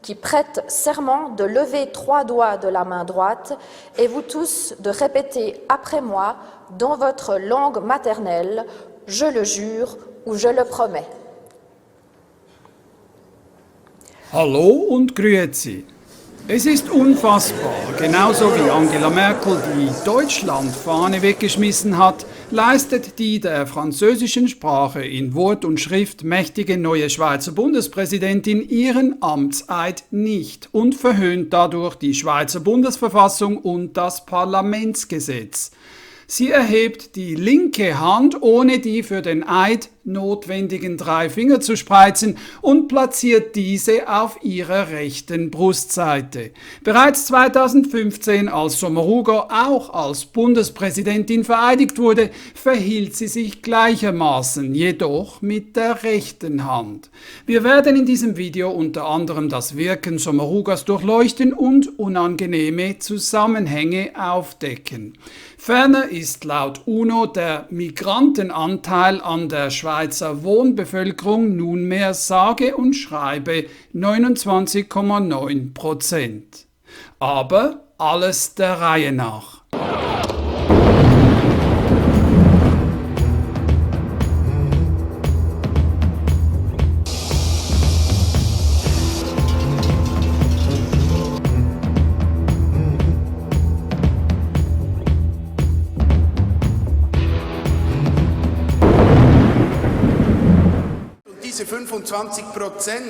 qui prête serment de lever 3 doigts de la main droite et vous tous de répéter après moi dans votre langue maternelle, je le jure ou je le promets. Hallo und grüezi. Es ist unfassbar, genauso wie Angela Merkel die Deutschlandfahne weggeschmissen hat, leistet die der französischen Sprache in Wort und Schrift mächtige neue Schweizer Bundespräsidentin ihren Amtseid nicht und verhöhnt dadurch die Schweizer Bundesverfassung und das Parlamentsgesetz. Sie erhebt die linke Hand, ohne die für den Eid notwendigen 3 Finger zu spreizen und platziert diese auf ihrer rechten Brustseite. Bereits 2015, als Sommaruga auch als Bundespräsidentin vereidigt wurde, verhielt sie sich gleichermaßen, jedoch mit der rechten Hand. Wir werden in diesem Video unter anderem das Wirken Sommarugas durchleuchten und unangenehme Zusammenhänge aufdecken. Ferner ist laut UNO der Migrantenanteil an der Schweizer Wohnbevölkerung nunmehr sage und schreibe 29,9%. Aber alles der Reihe nach. Diese 25%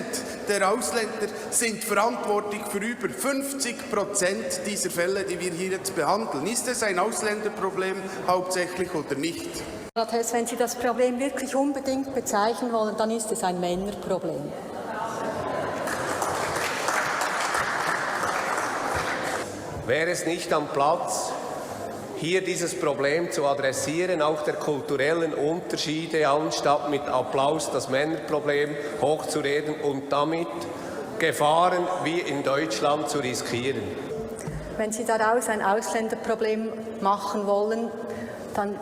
der Ausländer sind verantwortlich für über 50% dieser Fälle, die wir hier jetzt behandeln. Ist es ein Ausländerproblem hauptsächlich oder nicht? Herr Hetze, wenn Sie das Problem wirklich unbedingt bezeichnen wollen, dann ist es ein Männerproblem. Wäre es nicht am Platz, hier dieses Problem zu adressieren, auch der kulturellen Unterschiede, anstatt mit Applaus das Männerproblem hochzureden und damit Gefahren wie in Deutschland zu riskieren? Wenn Sie daraus ein Ausländerproblem machen wollen, dann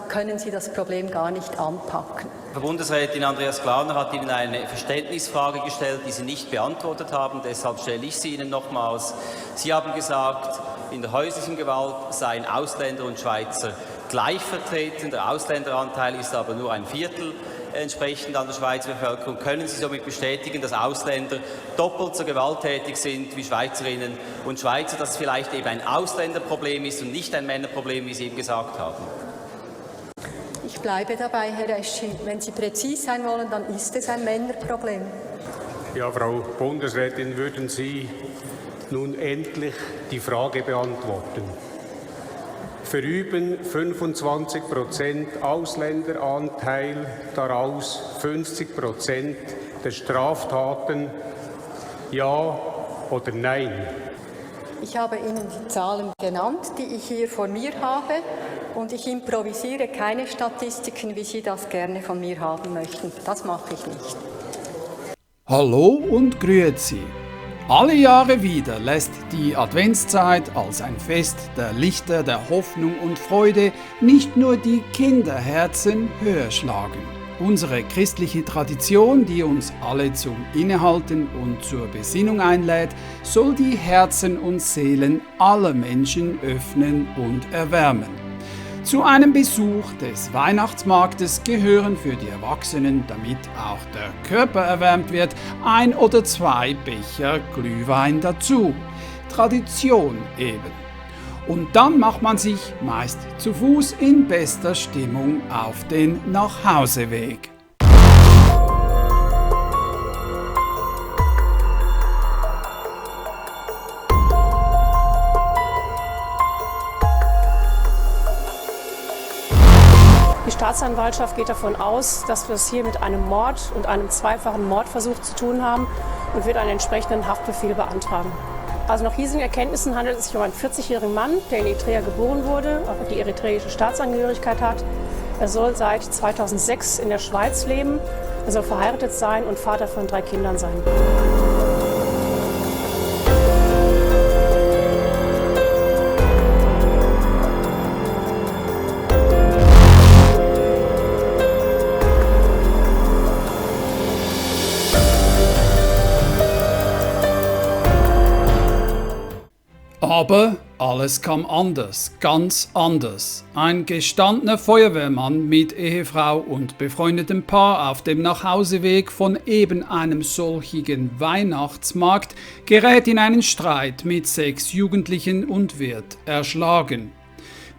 können Sie das Problem gar nicht anpacken. Frau Bundesrätin Andreas Glarner hat Ihnen eine Verständnisfrage gestellt, die Sie nicht beantwortet haben. Deshalb stelle ich sie Ihnen nochmals. Sie haben gesagt, in der häuslichen Gewalt seien Ausländer und Schweizer gleich vertreten. Der Ausländeranteil ist aber nur ein Viertel entsprechend an der Schweizer Bevölkerung. Können Sie somit bestätigen, dass Ausländer doppelt so gewalttätig sind wie Schweizerinnen und Schweizer, dass es vielleicht eben ein Ausländerproblem ist und nicht ein Männerproblem, wie Sie eben gesagt haben? Ich bleibe dabei, Herr Eschi. Wenn Sie präzise sein wollen, dann ist es ein Männerproblem. Ja, Frau Bundesrätin, würden Sie nun endlich die Frage beantworten? Verüben 25% Ausländeranteil, daraus 50% der Straftaten, ja oder nein? Ich habe Ihnen die Zahlen genannt, die ich hier vor mir habe, und ich improvisiere keine Statistiken, wie Sie das gerne von mir haben möchten. Das mache ich nicht. Hallo und grüezi. Alle Jahre wieder lässt die Adventszeit als ein Fest der Lichter, der Hoffnung und Freude nicht nur die Kinderherzen höher schlagen. Unsere christliche Tradition, die uns alle zum Innehalten und zur Besinnung einlädt, soll die Herzen und Seelen aller Menschen öffnen und erwärmen. Zu einem Besuch des Weihnachtsmarktes gehören für die Erwachsenen, damit auch der Körper erwärmt wird, 1 oder 2 Becher Glühwein dazu. Tradition eben. Und dann macht man sich meist zu Fuß in bester Stimmung auf den Nachhauseweg. Die Staatsanwaltschaft geht davon aus, dass wir es hier mit einem Mord und einem zweifachen Mordversuch zu tun haben und wird einen entsprechenden Haftbefehl beantragen. Also nach hiesigen Erkenntnissen handelt es sich um einen 40-jährigen Mann, der in Eritrea geboren wurde, auch die eritreische Staatsangehörigkeit hat. Er soll seit 2006 in der Schweiz leben, er soll verheiratet sein und Vater von 3 Kindern sein. Aber alles kam anders, ganz anders. Ein gestandener Feuerwehrmann mit Ehefrau und befreundetem Paar auf dem Nachhauseweg von eben einem solchigen Weihnachtsmarkt gerät in einen Streit mit 6 Jugendlichen und wird erschlagen.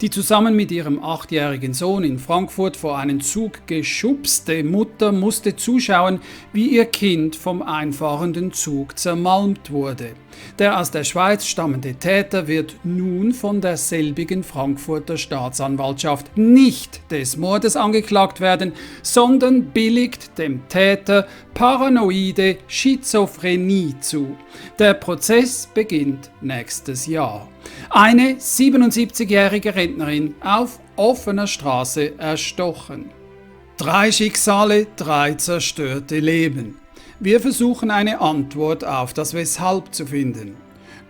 Die zusammen mit ihrem 8-jährigen Sohn in Frankfurt vor einen Zug geschubste Mutter musste zuschauen, wie ihr Kind vom einfahrenden Zug zermalmt wurde. Der aus der Schweiz stammende Täter wird nun von derselbigen Frankfurter Staatsanwaltschaft nicht des Mordes angeklagt werden, sondern billigt dem Täter paranoide Schizophrenie zu. Der Prozess beginnt nächstes Jahr. Eine 77-jährige Rentnerin auf offener Straße erstochen. 3 Schicksale, 3 zerstörte Leben. Wir versuchen eine Antwort auf das Weshalb zu finden.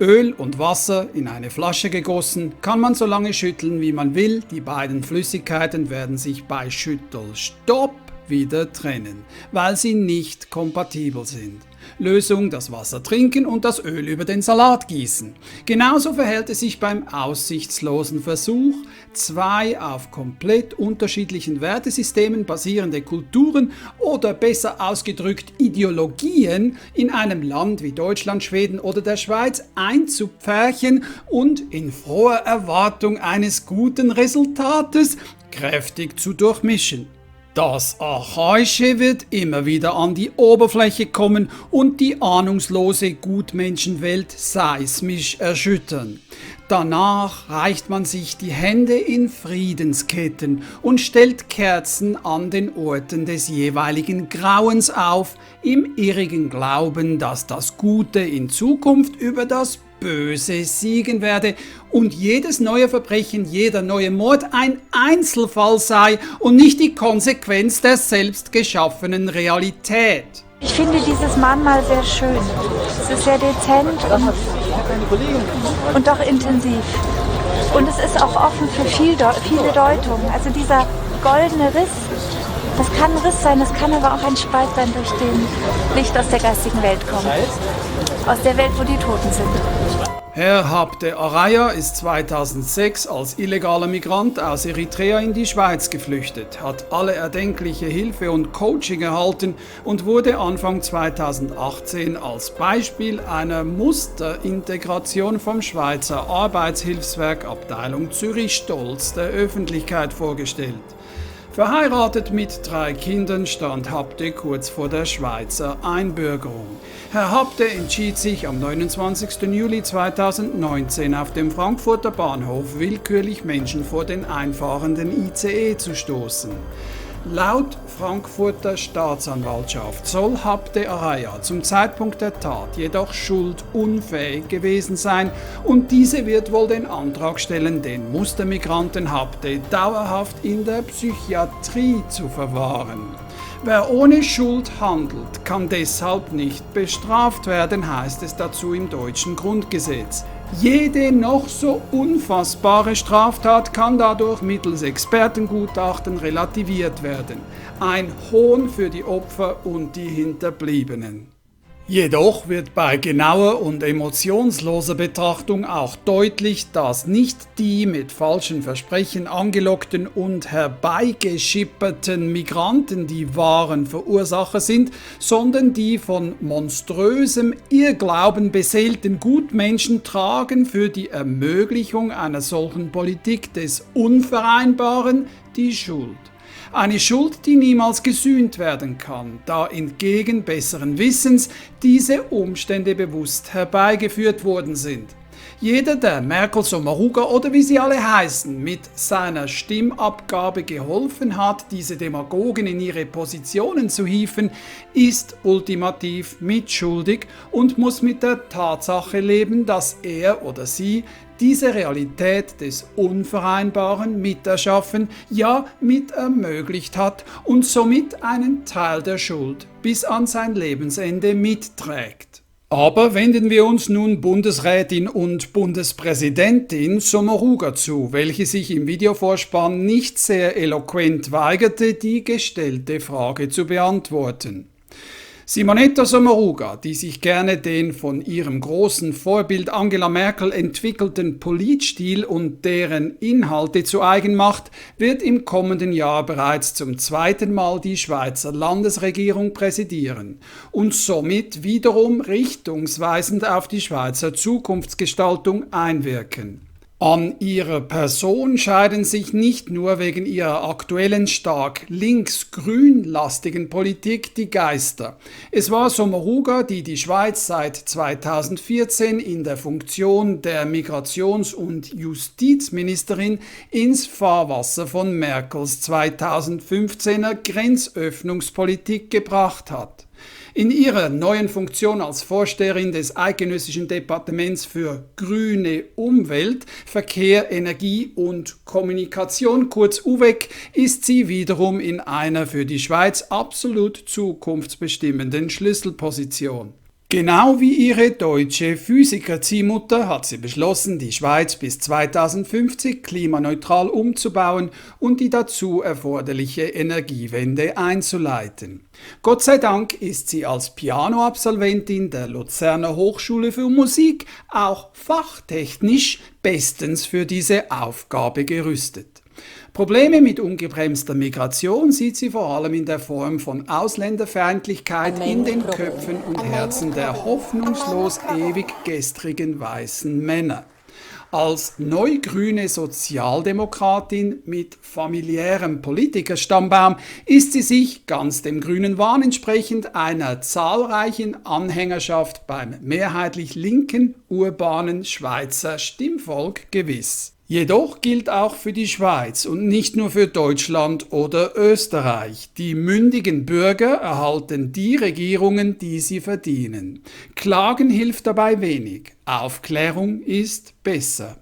Öl und Wasser in eine Flasche gegossen, kann man so lange schütteln wie man will, die beiden Flüssigkeiten werden sich bei Schüttelstopp wieder trennen, weil sie nicht kompatibel sind. Lösung: das Wasser trinken und das Öl über den Salat gießen. Genauso verhält es sich beim aussichtslosen Versuch, 2 auf komplett unterschiedlichen Wertesystemen basierende Kulturen oder besser ausgedrückt Ideologien in einem Land wie Deutschland, Schweden oder der Schweiz einzupferchen und in froher Erwartung eines guten Resultates kräftig zu durchmischen. Das Archaische wird immer wieder an die Oberfläche kommen und die ahnungslose Gutmenschenwelt seismisch erschüttern. Danach reicht man sich die Hände in Friedensketten und stellt Kerzen an den Orten des jeweiligen Grauens auf, im irrigen Glauben, dass das Gute in Zukunft über das Böse siegen werde und jedes neue Verbrechen, jeder neue Mord ein Einzelfall sei und nicht die Konsequenz der selbst geschaffenen Realität. Ich finde dieses Mahnmal sehr schön. Es ist sehr dezent und doch intensiv. Und es ist auch offen für viele Deutungen. Also dieser goldene Riss, das kann ein Riss sein, das kann aber auch ein Spalt sein, durch den Licht aus der geistigen Welt kommt. Aus der Welt, wo die Toten sind. Herr Habte Araya ist 2006 als illegaler Migrant aus Eritrea in die Schweiz geflüchtet, hat alle erdenkliche Hilfe und Coaching erhalten und wurde Anfang 2018 als Beispiel einer Musterintegration vom Schweizer Arbeitshilfswerk Abteilung Zürich stolz der Öffentlichkeit vorgestellt. Verheiratet mit 3 Kindern stand Habte kurz vor der Schweizer Einbürgerung. Herr Habte entschied sich am 29. Juli 2019 auf dem Frankfurter Bahnhof willkürlich Menschen vor den einfahrenden ICE zu stoßen. Laut Frankfurter Staatsanwaltschaft soll Habte Araya zum Zeitpunkt der Tat jedoch schuldunfähig gewesen sein und diese wird wohl den Antrag stellen, den Mustermigranten Habte dauerhaft in der Psychiatrie zu verwahren. Wer ohne Schuld handelt, kann deshalb nicht bestraft werden, heißt es dazu im deutschen Grundgesetz. Jede noch so unfassbare Straftat kann dadurch mittels Expertengutachten relativiert werden. Ein Hohn für die Opfer und die Hinterbliebenen. Jedoch wird bei genauer und emotionsloser Betrachtung auch deutlich, dass nicht die mit falschen Versprechen angelockten und herbeigeschipperten Migranten die wahren Verursacher sind, sondern die von monströsem Irrglauben beseelten Gutmenschen tragen für die Ermöglichung einer solchen Politik des Unvereinbaren die Schuld. Eine Schuld, die niemals gesühnt werden kann, da entgegen besseren Wissens diese Umstände bewusst herbeigeführt worden sind. Jeder, der Merkel, Sommaruga oder wie sie alle heißen, mit seiner Stimmabgabe geholfen hat, diese Demagogen in ihre Positionen zu hieven, ist ultimativ mitschuldig und muss mit der Tatsache leben, dass er oder sie diese Realität des Unvereinbaren miterschaffen, ja mit ermöglicht hat und somit einen Teil der Schuld bis an sein Lebensende mitträgt. Aber wenden wir uns nun Bundesrätin und Bundespräsidentin Sommaruga zu, welche sich im Videovorspann nicht sehr eloquent weigerte, die gestellte Frage zu beantworten. Simonetta Sommaruga, die sich gerne den von ihrem großen Vorbild Angela Merkel entwickelten Politstil und deren Inhalte zu eigen macht, wird im kommenden Jahr bereits zum zweiten Mal die Schweizer Landesregierung präsidieren und somit wiederum richtungsweisend auf die Schweizer Zukunftsgestaltung einwirken. An ihrer Person scheiden sich nicht nur wegen ihrer aktuellen stark links-grün-lastigen Politik die Geister. Es war Sommaruga, die die Schweiz seit 2014 in der Funktion der Migrations- und Justizministerin ins Fahrwasser von Merkels 2015er Grenzöffnungspolitik gebracht hat. In ihrer neuen Funktion als Vorsteherin des Eidgenössischen Departements für grüne Umwelt, Verkehr, Energie und Kommunikation, kurz UVEC, ist sie wiederum in einer für die Schweiz absolut zukunftsbestimmenden Schlüsselposition. Genau wie ihre deutsche Physiker-Ziehmutter hat sie beschlossen, die Schweiz bis 2050 klimaneutral umzubauen und die dazu erforderliche Energiewende einzuleiten. Gott sei Dank ist sie als Piano-Absolventin der Luzerner Hochschule für Musik auch fachtechnisch bestens für diese Aufgabe gerüstet. Probleme mit ungebremster Migration sieht sie vor allem in der Form von Ausländerfeindlichkeit in den Köpfen und Herzen der hoffnungslos ewig gestrigen weißen Männer. Als neugrüne Sozialdemokratin mit familiärem Politikerstammbaum ist sie sich, ganz dem grünen Wahn entsprechend, einer zahlreichen Anhängerschaft beim mehrheitlich linken, urbanen Schweizer Stimmvolk gewiss. Jedoch gilt auch für die Schweiz und nicht nur für Deutschland oder Österreich: Die mündigen Bürger erhalten die Regierungen, die sie verdienen. Klagen hilft dabei wenig. Aufklärung ist besser.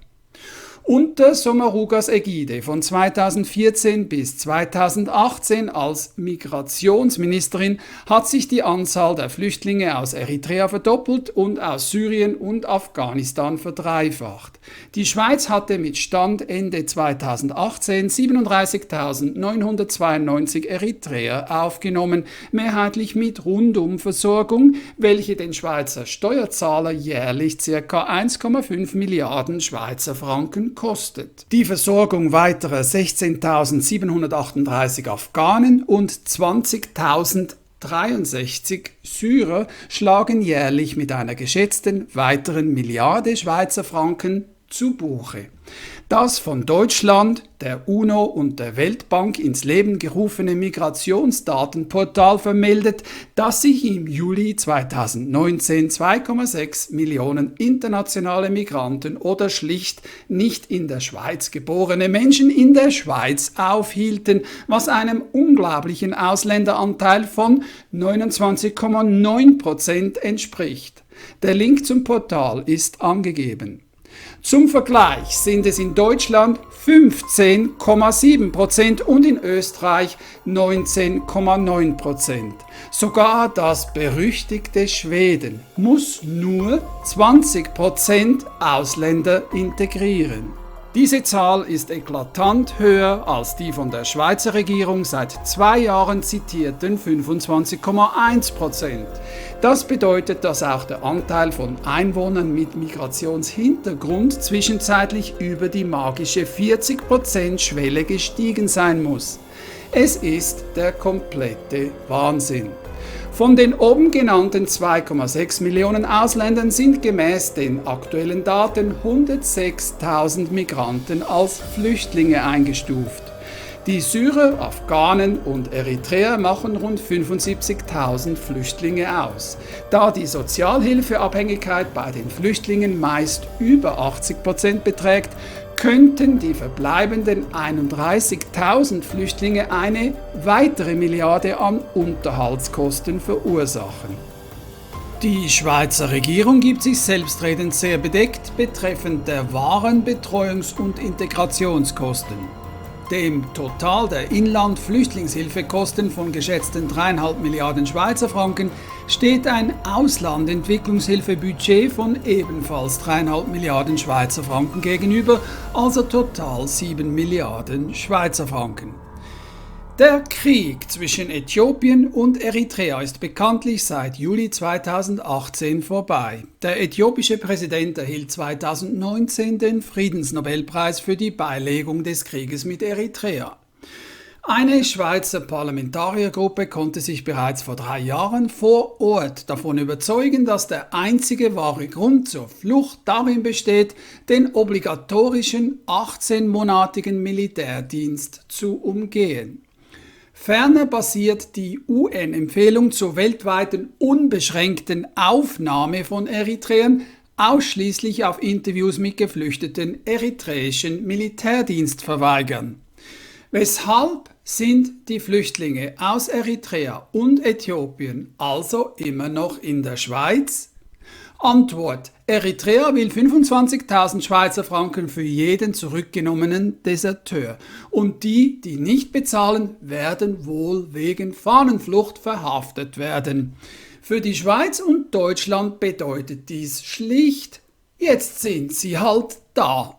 Unter Sommarugas Ägide von 2014 bis 2018 als Migrationsministerin hat sich die Anzahl der Flüchtlinge aus Eritrea verdoppelt und aus Syrien und Afghanistan verdreifacht. Die Schweiz hatte mit Stand Ende 2018 37.992 Eritreer aufgenommen, mehrheitlich mit Rundumversorgung, welche den Schweizer Steuerzahler jährlich ca. 1,5 Milliarden Schweizer Franken kostet. Die Versorgung weiterer 16.738 Afghanen und 20.063 Syrer schlagen jährlich mit einer geschätzten weiteren Milliarde Schweizer Franken zu Buche. Das von Deutschland, der UNO und der Weltbank ins Leben gerufene Migrationsdatenportal vermeldet, dass sich im Juli 2019 2,6 Millionen internationale Migranten oder schlicht nicht in der Schweiz geborene Menschen in der Schweiz aufhielten, was einem unglaublichen Ausländeranteil von 29,9% entspricht. Der Link zum Portal ist angegeben. Zum Vergleich sind es in Deutschland 15,7% und in Österreich 19,9%. Sogar das berüchtigte Schweden muss nur 20% Ausländer integrieren. Diese Zahl ist eklatant höher als die von der Schweizer Regierung seit 2 Jahren zitierten 25,1%. Das bedeutet, dass auch der Anteil von Einwohnern mit Migrationshintergrund zwischenzeitlich über die magische 40%-Schwelle gestiegen sein muss. Es ist der komplette Wahnsinn. Von den oben genannten 2,6 Millionen Ausländern sind gemäß den aktuellen Daten 106.000 Migranten als Flüchtlinge eingestuft. Die Syrer, Afghanen und Eritreer machen rund 75.000 Flüchtlinge aus. Da die Sozialhilfeabhängigkeit bei den Flüchtlingen meist über 80% beträgt, könnten die verbleibenden 31.000 Flüchtlinge eine weitere Milliarde an Unterhaltskosten verursachen. Die Schweizer Regierung gibt sich selbstredend sehr bedeckt betreffend der wahren Betreuungs- und Integrationskosten. Dem Total der Inland-Flüchtlingshilfekosten von geschätzten 3,5 Milliarden Schweizer Franken steht ein Auslandentwicklungshilfebudget von ebenfalls 3,5 Milliarden Schweizer Franken gegenüber, also total 7 Milliarden Schweizer Franken. Der Krieg zwischen Äthiopien und Eritrea ist bekanntlich seit Juli 2018 vorbei. Der äthiopische Präsident erhielt 2019 den Friedensnobelpreis für die Beilegung des Krieges mit Eritrea. Eine Schweizer Parlamentariergruppe konnte sich bereits vor 3 Jahren vor Ort davon überzeugen, dass der einzige wahre Grund zur Flucht darin besteht, den obligatorischen 18-monatigen Militärdienst zu umgehen. Ferner basiert die UN-Empfehlung zur weltweiten unbeschränkten Aufnahme von Eritreern ausschließlich auf Interviews mit geflüchteten eritreischen Militärdienstverweigern. Weshalb sind die Flüchtlinge aus Eritrea und Äthiopien also immer noch in der Schweiz? Antwort: Eritrea will 25.000 Schweizer Franken für jeden zurückgenommenen Deserteur. Und die, die nicht bezahlen, werden wohl wegen Fahnenflucht verhaftet werden. Für die Schweiz und Deutschland bedeutet dies schlicht: jetzt sind sie halt da.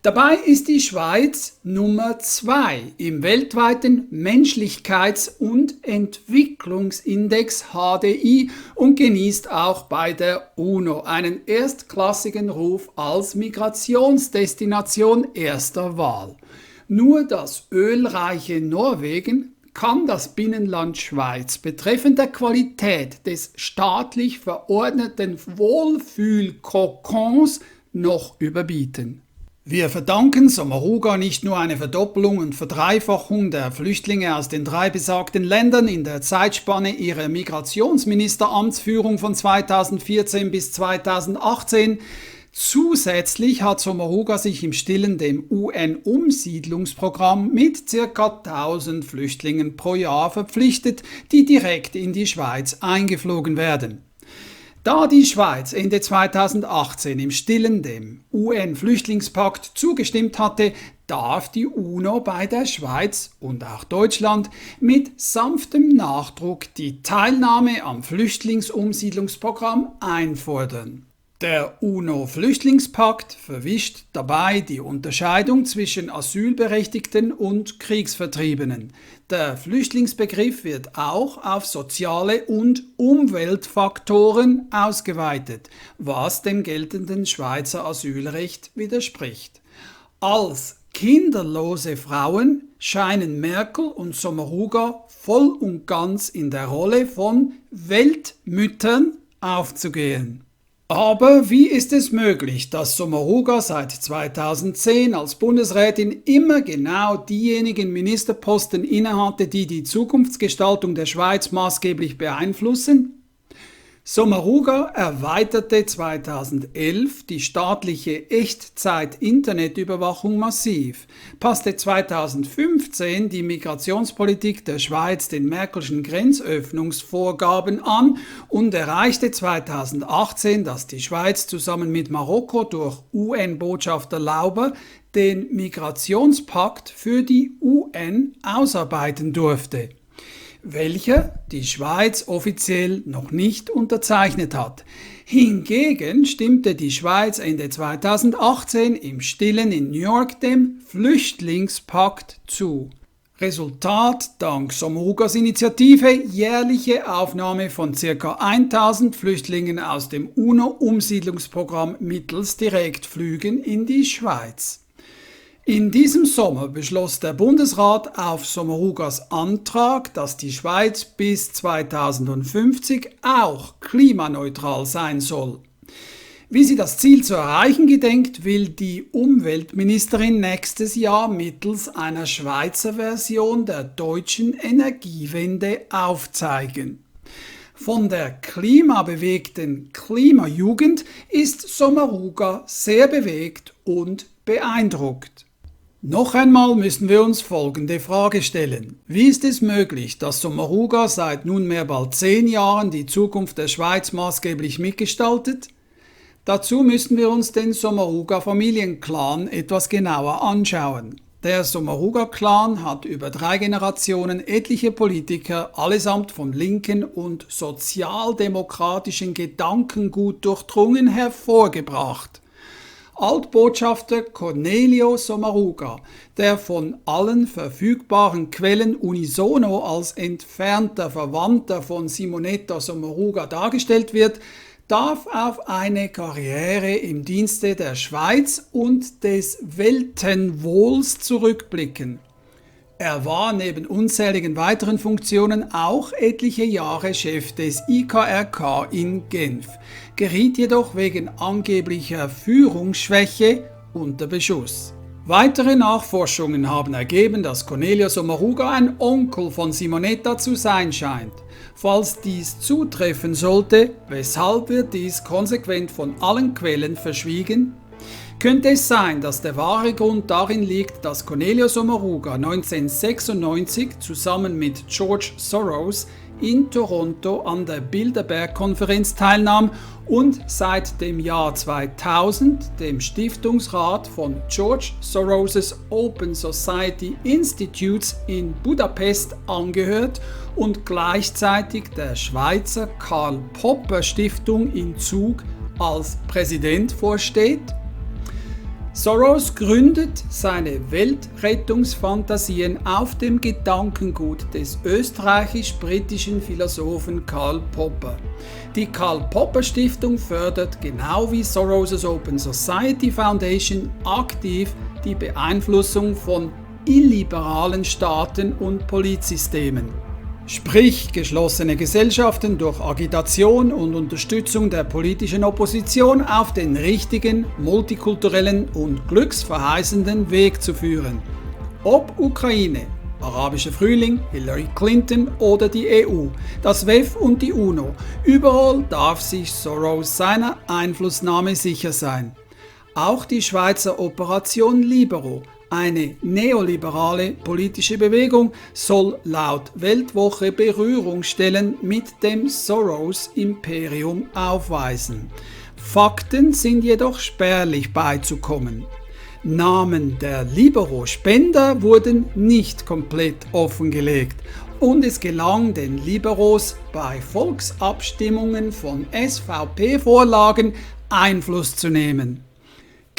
Dabei ist die Schweiz Nummer 2 im weltweiten Menschlichkeits- und Entwicklungsindex HDI und genießt auch bei der UNO einen erstklassigen Ruf als Migrationsdestination erster Wahl. Nur das ölreiche Norwegen kann das Binnenland Schweiz betreffend der Qualität des staatlich verordneten Wohlfühlkokons noch überbieten. Wir verdanken Sommaruga nicht nur eine Verdoppelung und Verdreifachung der Flüchtlinge aus den 3 besagten Ländern in der Zeitspanne ihrer Migrationsministeramtsführung von 2014 bis 2018. Zusätzlich hat Sommaruga sich im Stillen dem UN-Umsiedlungsprogramm mit ca. 1000 Flüchtlingen pro Jahr verpflichtet, die direkt in die Schweiz eingeflogen werden. Da die Schweiz Ende 2018 im Stillen dem UN-Flüchtlingspakt zugestimmt hatte, darf die UNO bei der Schweiz und auch Deutschland mit sanftem Nachdruck die Teilnahme am Flüchtlingsumsiedlungsprogramm einfordern. Der UNO-Flüchtlingspakt verwischt dabei die Unterscheidung zwischen Asylberechtigten und Kriegsvertriebenen. Der Flüchtlingsbegriff wird auch auf soziale und Umweltfaktoren ausgeweitet, was dem geltenden Schweizer Asylrecht widerspricht. Als kinderlose Frauen scheinen Merkel und Sommaruga voll und ganz in der Rolle von Weltmüttern aufzugehen. Aber wie ist es möglich, dass Sommaruga seit 2010 als Bundesrätin immer genau diejenigen Ministerposten innehatte, die die Zukunftsgestaltung der Schweiz maßgeblich beeinflussen? Sommaruga erweiterte 2011 die staatliche Echtzeit-Internetüberwachung massiv, passte 2015 die Migrationspolitik der Schweiz den Merkelschen Grenzöffnungsvorgaben an und erreichte 2018, dass die Schweiz zusammen mit Marokko durch UN-Botschafter Lauber den Migrationspakt für die UN ausarbeiten durfte, welcher die Schweiz offiziell noch nicht unterzeichnet hat. Hingegen stimmte die Schweiz Ende 2018 im Stillen in New York dem Flüchtlingspakt zu. Resultat dank Sommarugas Initiative jährliche Aufnahme von ca. 1000 Flüchtlingen aus dem UNO-Umsiedlungsprogramm mittels Direktflügen in die Schweiz. In diesem Sommer beschloss der Bundesrat auf Sommarugas Antrag, dass die Schweiz bis 2050 auch klimaneutral sein soll. Wie sie das Ziel zu erreichen gedenkt, will die Umweltministerin nächstes Jahr mittels einer Schweizer Version der deutschen Energiewende aufzeigen. Von der klimabewegten Klimajugend ist Sommaruga sehr bewegt und beeindruckt. Noch einmal müssen wir uns folgende Frage stellen. Wie ist es möglich, dass Sommaruga seit nunmehr bald 10 Jahren die Zukunft der Schweiz maßgeblich mitgestaltet? Dazu müssen wir uns den Sommaruga-Familienclan etwas genauer anschauen. Der Sommaruga-Clan hat über 3 Generationen etliche Politiker, allesamt von linken und sozialdemokratischen Gedankengut durchdrungen, hervorgebracht. Altbotschafter Cornelio Sommaruga, der von allen verfügbaren Quellen unisono als entfernter Verwandter von Simonetta Sommaruga dargestellt wird, darf auf eine Karriere im Dienste der Schweiz und des Weltenwohls zurückblicken. Er war neben unzähligen weiteren Funktionen auch etliche Jahre Chef des IKRK in Genf, geriet jedoch wegen angeblicher Führungsschwäche unter Beschuss. Weitere Nachforschungen haben ergeben, dass Cornelio Sommaruga ein Onkel von Simonetta zu sein scheint. Falls dies zutreffen sollte, weshalb wird dies konsequent von allen Quellen verschwiegen? Könnte es sein, dass der wahre Grund darin liegt, dass Cornelio Sommaruga 1996 zusammen mit George Soros in Toronto an der Bilderberg-Konferenz teilnahm und seit dem Jahr 2000 dem Stiftungsrat von George Soros' Open Society Institutes in Budapest angehört und gleichzeitig der Schweizer Karl-Popper-Stiftung in Zug als Präsident vorsteht? Soros gründet seine Weltrettungsfantasien auf dem Gedankengut des österreichisch-britischen Philosophen Karl Popper. Die Karl-Popper-Stiftung fördert genau wie Soros' Open Society Foundation aktiv die Beeinflussung von illiberalen Staaten und Politsystemen. Sprich geschlossene Gesellschaften durch Agitation und Unterstützung der politischen Opposition auf den richtigen, multikulturellen und glücksverheißenden Weg zu führen. Ob Ukraine, arabischer Frühling, Hillary Clinton oder die EU, das WEF und die UNO, überall darf sich Soros seiner Einflussnahme sicher sein. Auch die Schweizer Operation Libero, eine neoliberale politische Bewegung, soll laut Weltwoche Berührungsstellen mit dem Soros-Imperium aufweisen. Fakten sind jedoch spärlich beizukommen. Namen der Libero-Spender wurden nicht komplett offengelegt und es gelang den Liberos bei Volksabstimmungen von SVP-Vorlagen Einfluss zu nehmen.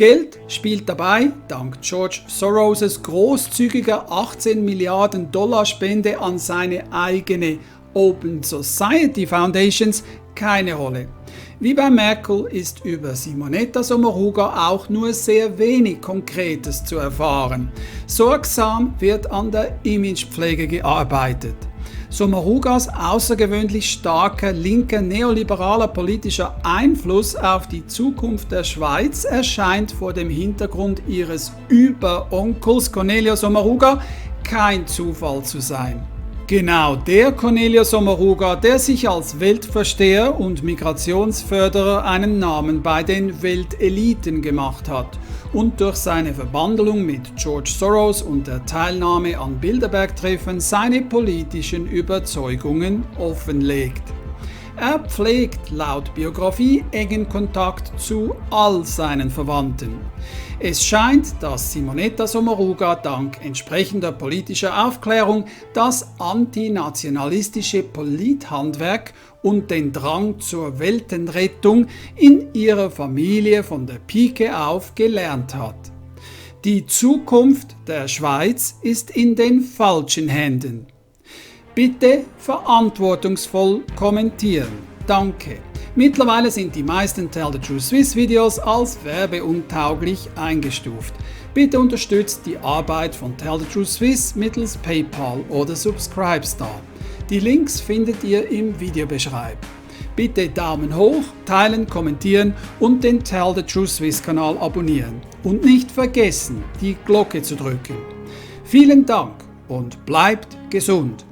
Geld spielt dabei, dank George Soros' großzügiger 18 Milliarden $ Spende an seine eigene Open Society Foundations, keine Rolle. Wie bei Merkel ist über Simonetta Sommaruga auch nur sehr wenig Konkretes zu erfahren. Sorgsam wird an der Imagepflege gearbeitet. Sommarugas außergewöhnlich starker linker neoliberaler politischer Einfluss auf die Zukunft der Schweiz erscheint vor dem Hintergrund ihres Überonkels Cornelio Sommaruga kein Zufall zu sein. Genau der Cornelio Sommaruga, der sich als Weltversteher und Migrationsförderer einen Namen bei den Welteliten gemacht hat und durch seine Verbandelung mit George Soros und der Teilnahme an Bilderberg-Treffen seine politischen Überzeugungen offenlegt. Er pflegt laut Biografie engen Kontakt zu all seinen Verwandten. Es scheint, dass Simonetta Sommaruga dank entsprechender politischer Aufklärung das antinationalistische Polithandwerk und den Drang zur Weltenrettung in ihrer Familie von der Pike auf gelernt hat. Die Zukunft der Schweiz ist in den falschen Händen. Bitte verantwortungsvoll kommentieren. Danke. Mittlerweile sind die meisten Tell the Truth Swiss Videos als werbeuntauglich eingestuft. Bitte unterstützt die Arbeit von Tell the Truth Swiss mittels PayPal oder Subscribestar. Die Links findet ihr im Videobeschreib. Bitte Daumen hoch, teilen, kommentieren und den Tell the Truth Swiss Kanal abonnieren. Und nicht vergessen, die Glocke zu drücken. Vielen Dank und bleibt gesund.